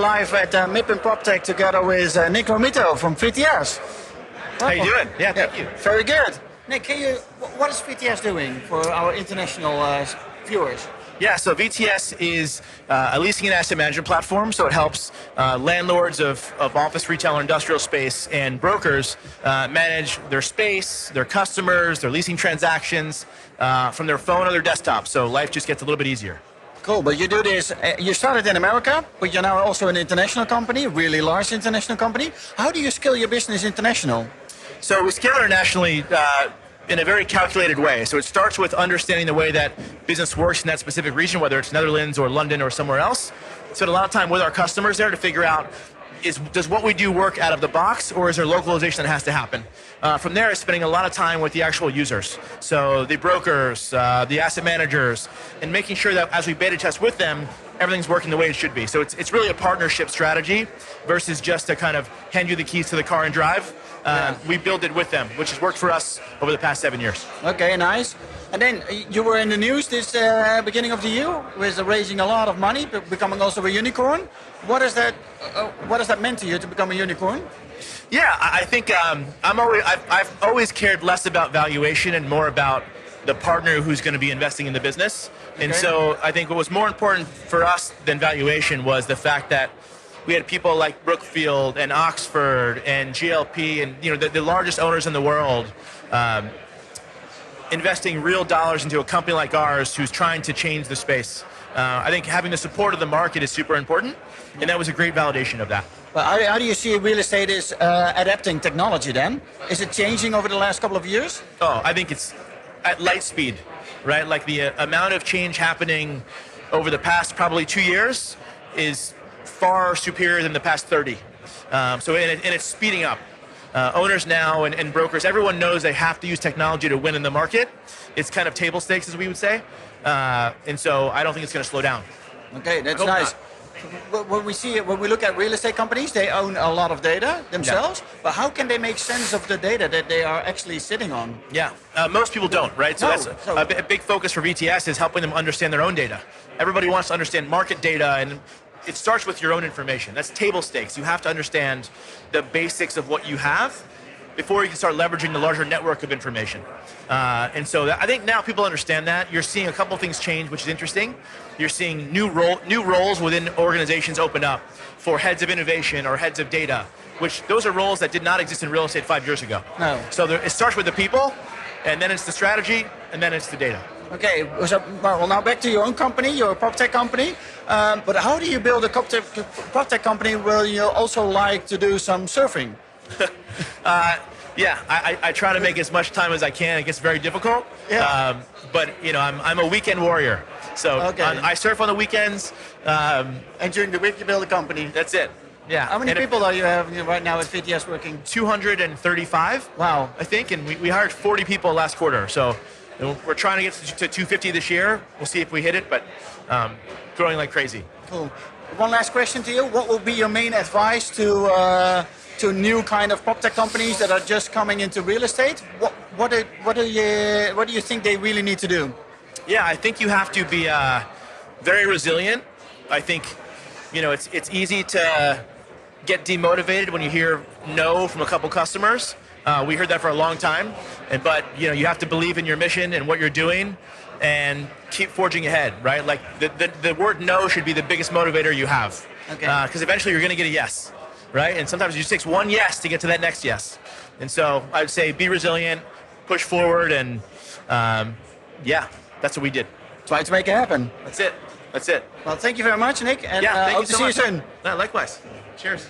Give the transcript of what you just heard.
live at MIPIM PropTech together with Nick Romito from VTS. How you doing? Yeah, thank you. Very good. Nick, what is VTS doing for our international viewers? Yeah, so VTS is a leasing and asset management platform, so it helps landlords of office, retail, or industrial space and brokers manage their space, their customers, their leasing transactions from their phone or their desktop, so life just gets a little bit easier. Cool, but you do this, you started in America, but you're now also an international company, really large international company. How do you scale your business international? So we scale internationally in a very calculated way. So it starts with understanding the way that business works in that specific region, whether it's Netherlands or London or somewhere else. Spend a lot of time with our customers there to figure out, does what we do work out of the box, or is there localization that has to happen? From there, spending a lot of time with the actual users. So the brokers, the asset managers, and making sure that as we beta test with them, everything's working the way it should be. So it's really a partnership strategy versus just to kind of hand you the keys to the car and drive. We build it with them, which has worked for us over the past 7 years. Okay, nice. And then you were in the news this beginning of the year with raising a lot of money, becoming also a unicorn. What is that? What has that meant to you to become a unicorn? Yeah, I think I've always cared less about valuation and more about the partner who's going to be investing in the business. Okay. And so I think what was more important for us than valuation was the fact that we had people like Brookfield and Oxford and GLP and the largest owners in the world investing real dollars into a company like ours who's trying to change the space. I think having the support of the market is super important, and that was a great validation of that. Well, how do you see real estate is adapting technology then? Is it changing over the last couple of years? Oh, I think it's at light speed, right? Like the amount of change happening over the past probably 2 years is far superior than the past 30. And it's speeding up. Owners now and brokers, everyone knows they have to use technology to win in the market. It's kind of table stakes, as we would say. And so I don't think it's going to slow down. Okay, that's nice. When we look at real estate companies, they own a lot of data themselves, but how can they make sense of the data that they are actually sitting on? Yeah, most people don't, right? So that's a big focus for VTS is helping them understand their own data. Everybody wants to understand market data, and it starts with your own information. That's table stakes. You have to understand the basics of what you have before you can start leveraging the larger network of information. And so I think now people understand that. You're seeing a couple things change, which is interesting. You're seeing new roles within organizations open up for heads of innovation or heads of data, which those are roles that did not exist in real estate 5 years ago. No. So it starts with the people, and then it's the strategy, and then it's the data. Okay, so well, now back to your own company, your PropTech company. But how do you build a PropTech company where you also like to do some surfing? Yeah, I try to make as much time as I can. It gets very difficult. Yeah. But I'm a weekend warrior. So I surf on the weekends. And during the week you build a company. That's it. Yeah. How many people are you having right now at VTS working? 235. Wow. I think, and we hired 40 people last quarter. So we're trying to get to 250 this year. We'll see if we hit it, but growing like crazy. Cool. One last question to you. What would be your main advice to new kind of PropTech companies that are just coming into real estate? What do you think they really need to do? Yeah, I think you have to be very resilient. I think it's easy to get demotivated when you hear no from a couple customers. We heard that for a long time, but you have to believe in your mission and what you're doing, and keep forging ahead. Right? Like the word no should be the biggest motivator you have. Okay. Because eventually you're going to get a yes. Right? And sometimes it just takes one yes to get to that next yes. And so I would say be resilient, push forward, and yeah, that's what we did. Try to make it happen. That's it. That's it. Well, thank you very much, Nick, and hope to see you soon. Likewise. Cheers.